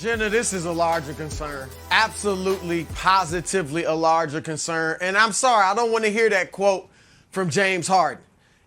Jenna, this is a larger concern. Absolutely, positively a larger concern. And I'm sorry, I don't want to hear that quote from James Harden.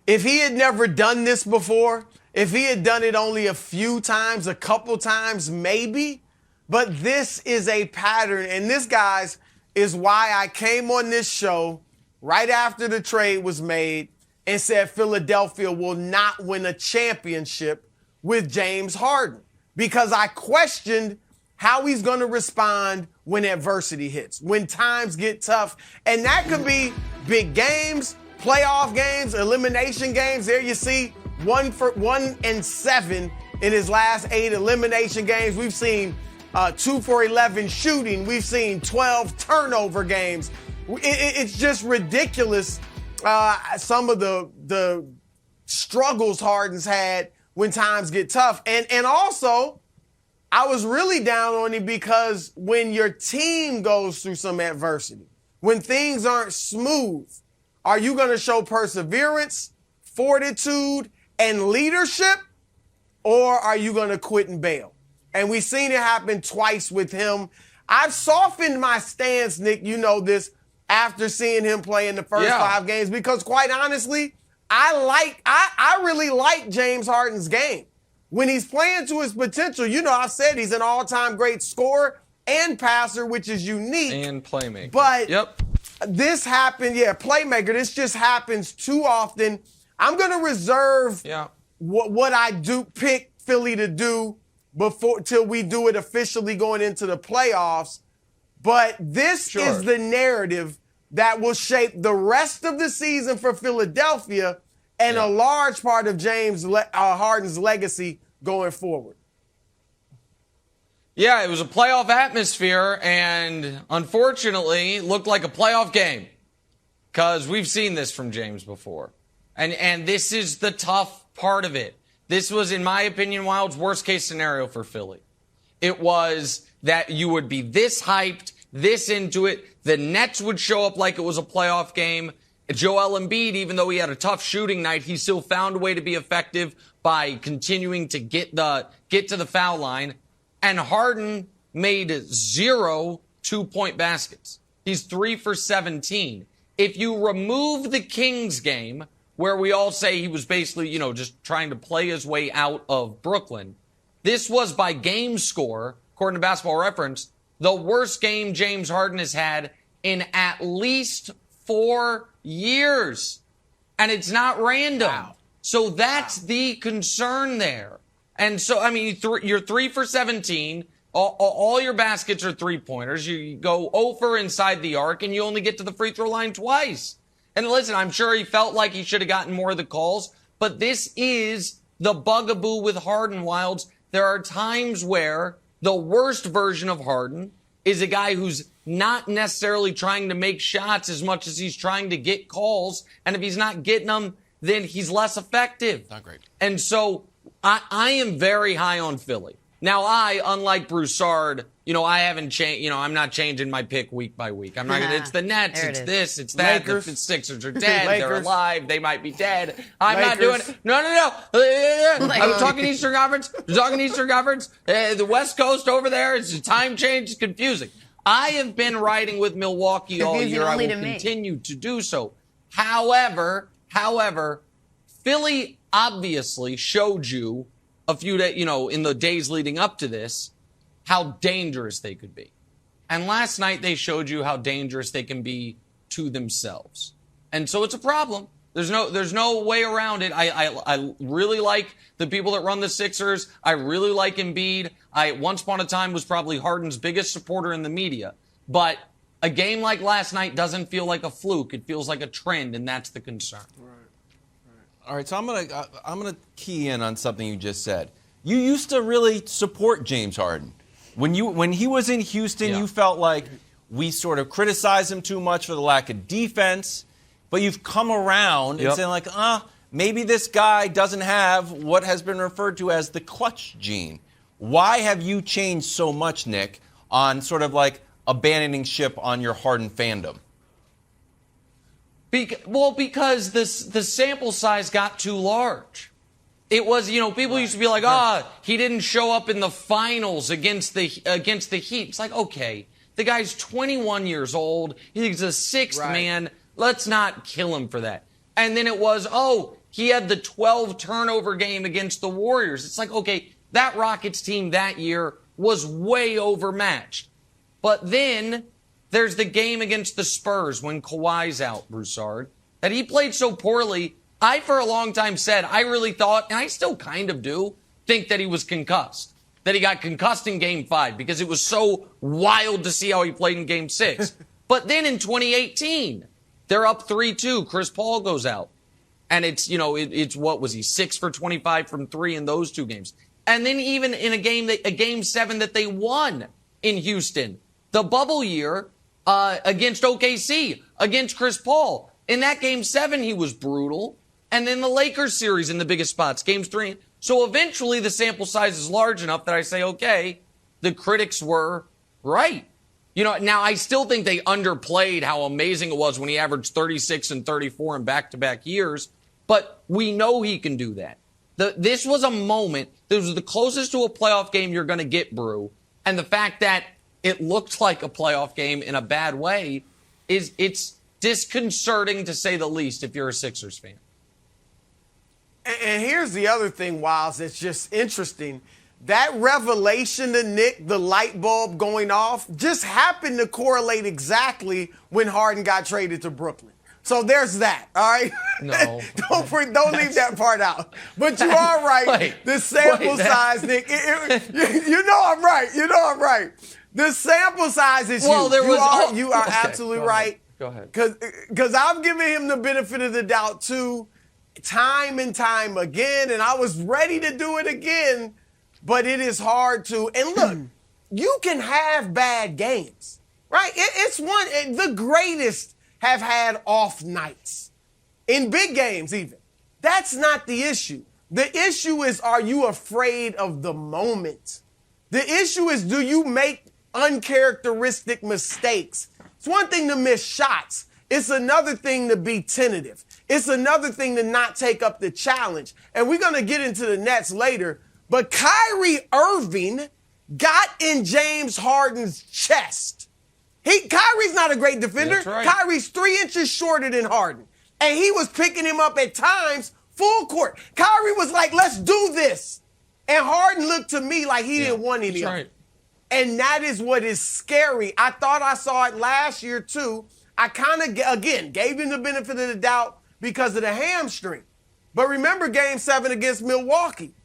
If he had never done this before, if he had done it only a few times, a couple times, maybe, but this is a pattern. And this, guys, is why I came on this show right after the trade was made and said Philadelphia will not win a championship with James Harden, because I questioned how he's going to respond when adversity hits, when times get tough. And that could be big games, playoff games, elimination games. There you see 1-7 in his last 8 elimination games. We've seen 2 for 11 shooting. We've seen 12 turnover games. It's just ridiculous. Some of the struggles Harden's had when times get tough. And also, I was really down on him because when your team goes through some adversity, when things aren't smooth, are you going to show perseverance, fortitude, and leadership, or are you going to quit and bail? And we've seen it happen twice with him. I've softened my stance, Nick, you know this, after seeing him play in the first 5 games, because quite honestly, I really like James Harden's game. When he's playing to his potential, you know, I've said he's an all-time great scorer and passer, which is unique. And playmaker. But this happened, playmaker. This just happens too often. I'm going to reserve what I do pick Philly to do till we do it officially going into the playoffs. But this is the narrative that will shape the rest of the season for Philadelphia and a large part of James Harden's legacy going forward. Yeah, it was a playoff atmosphere, and unfortunately, looked like a playoff game because we've seen this from James before. And this is the tough part of it. This was, in my opinion, Wild's worst-case scenario for Philly. It was that you would be this hyped, this into it. The Nets would show up like it was a playoff game. Joel Embiid, even though he had a tough shooting night, he still found a way to be effective by continuing to get to the foul line. And Harden made 0 2-point baskets. He's 3 for 17. If you remove the Kings game, where we all say he was basically, just trying to play his way out of Brooklyn, this was by game score, according to Basketball Reference, the worst game James Harden has had in at least 4 years. And it's not random. Wow. So that's the concern there. And so, I mean, you're 3 for 17. All your baskets are 3-pointers. You go 0 for inside the arc, and you only get to the free throw line twice. And listen, I'm sure he felt like he should have gotten more of the calls, but this is the bugaboo with Harden, Wilds. There are times where the worst version of Harden is a guy who's not necessarily trying to make shots as much as he's trying to get calls. And if he's not getting them, then he's less effective. Not great. And so I am very high on Philly. Now, unlike Broussard, I haven't changed, I'm not changing my pick week by week. I'm not going to, it's the Nets, it's this, it's that. Lakers. The Sixers are dead, they're alive, they might be dead. I'm Lakers. not doing it. No. I'm talking Eastern Conference. The West Coast over there, it's a time change, it's confusing. I have been riding with Milwaukee all year. I will continue to do so. However, Philly obviously showed you a few days, in the days leading up to this, how dangerous they could be. And last night they showed you how dangerous they can be to themselves. And so it's a problem. There's no way around it. I really like the people that run the Sixers. I really like Embiid. I, once upon a time, was probably Harden's biggest supporter in the media. But a game like last night doesn't feel like a fluke. It feels like a trend, and that's the concern. Right. All right, so I'm gonna key in on something you just said. You used to really support James Harden. When he was in Houston, you felt like we sort of criticized him too much for the lack of defense. But you've come around and saying like, maybe this guy doesn't have what has been referred to as the clutch gene. Why have you changed so much, Nick, on sort of like abandoning ship on your Harden fandom? Because the sample size got too large. It was, people used to be like, he didn't show up in the finals against the Heat. It's like, okay, the guy's 21 years old. He's a sixth man. Let's not kill him for that. And then it was, he had the 12 turnover game against the Warriors. It's like, okay, that Rockets team that year was way overmatched. But then there's the game against the Spurs when Kawhi's out, Broussard, that he played so poorly. I, for a long time, said I really thought, and I still kind of do, think that he was concussed. That he got concussed in Game 5 because it was so wild to see how he played in Game 6. But then in 2018, they're up 3-2. Chris Paul goes out. And it's, it's what was he, 6 for 25 from 3 in those 2 games. And then even in a Game 7 that they won in Houston, the bubble year against OKC, against Chris Paul. In that Game 7, he was brutal. And then the Lakers series in the biggest spots, Games 3. So eventually the sample size is large enough that I say, okay, the critics were right. Now I still think they underplayed how amazing it was when he averaged 36 and 34 in back-to-back years. But we know he can do that. This was a moment. This was the closest to a playoff game you're going to get, Brew. And the fact that it looked like a playoff game in a bad way it's disconcerting to say the least if you're a Sixers fan. And here's the other thing, Wiles, that's just interesting. That revelation to Nick, the light bulb going off, just happened to correlate exactly when Harden got traded to Brooklyn. So there's that, all right? No. Don't leave that part out. But you are right. The sample size, Nick, you know I'm right. The sample size is huge. You are absolutely right. Go ahead. Because I've given him the benefit of the doubt, too, time and time again, and I was ready to do it again, but it is hard to. And look, you can have bad games, right? It's the greatest have had off nights in big games even. That's not the issue. The issue is, are you afraid of the moment? The issue is, do you make uncharacteristic mistakes? It's one thing to miss shots. It's another thing to be tentative. It's another thing to not take up the challenge. And we're going to get into the Nets later. But Kyrie Irving got in James Harden's chest. Kyrie's not a great defender. That's right. Kyrie's 3 inches shorter than Harden. And he was picking him up at times full court. Kyrie was like, let's do this. And Harden looked to me like he didn't want any of it. And that is what is scary. I thought I saw it last year, too. I kind of, again, gave him the benefit of the doubt because of the hamstring. But remember Game 7 against Milwaukee.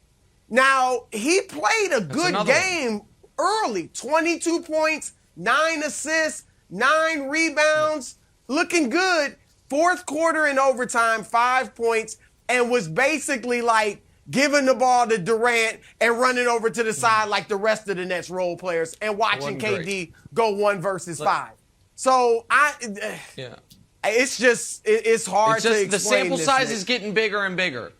Now, he played a good game early. 22 points, 9 assists, 9 rebounds, looking good. Fourth quarter in overtime, 5 points, and was basically like giving the ball to Durant and running over to the side like the rest of the Nets role players and watching KD go 1 versus 5. So it's just it's hard to explain. The sample size Nick. is getting bigger and bigger.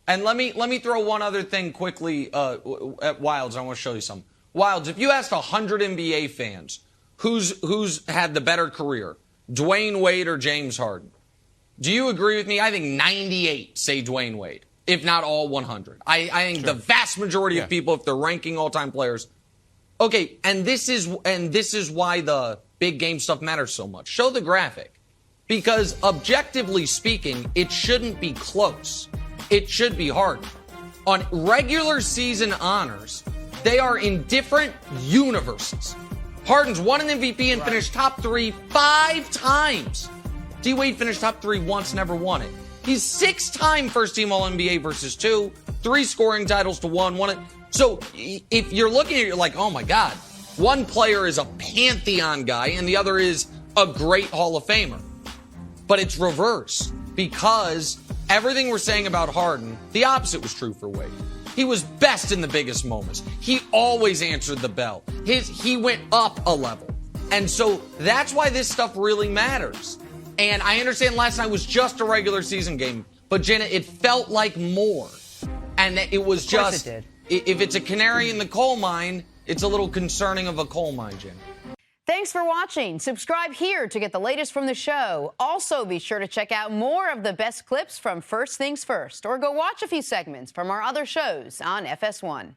And let me throw one other thing quickly at Wilds. I want to show you something. Wilds, if you asked 100 NBA fans who's had the better career, Dwayne Wade or James Harden, do you agree with me? I think 98 say Dwayne Wade, if not all 100. I think the vast majority of people, if they're ranking all-time players, okay. And this is why the big game stuff matters so much. Show the graphic, because objectively speaking, it shouldn't be close. It should be hard. On regular season honors, they are in different universes. Harden's won an MVP and finished top 3 5 times. D. Wade finished top 3 once, never won it. He's 6-time first-team All-NBA versus 2, 3 scoring titles to 1, won it. So if you're looking at it, you're like, oh my God, one player is a pantheon guy and the other is a great Hall of Famer. But it's reverse, because everything we're saying about Harden, the opposite was true for Wade. He was best in the biggest moments. He always answered the bell. He went up a level. And so that's why this stuff really matters. And I understand last night was just a regular season game, but Jenna, it felt like more. And it was just, if it's a canary in the coal mine, it's a little concerning of a coal mine, Jenna. Thanks for watching. Subscribe here to get the latest from the show. Also, be sure to check out more of the best clips from First Things First, or go watch a few segments from our other shows on FS1.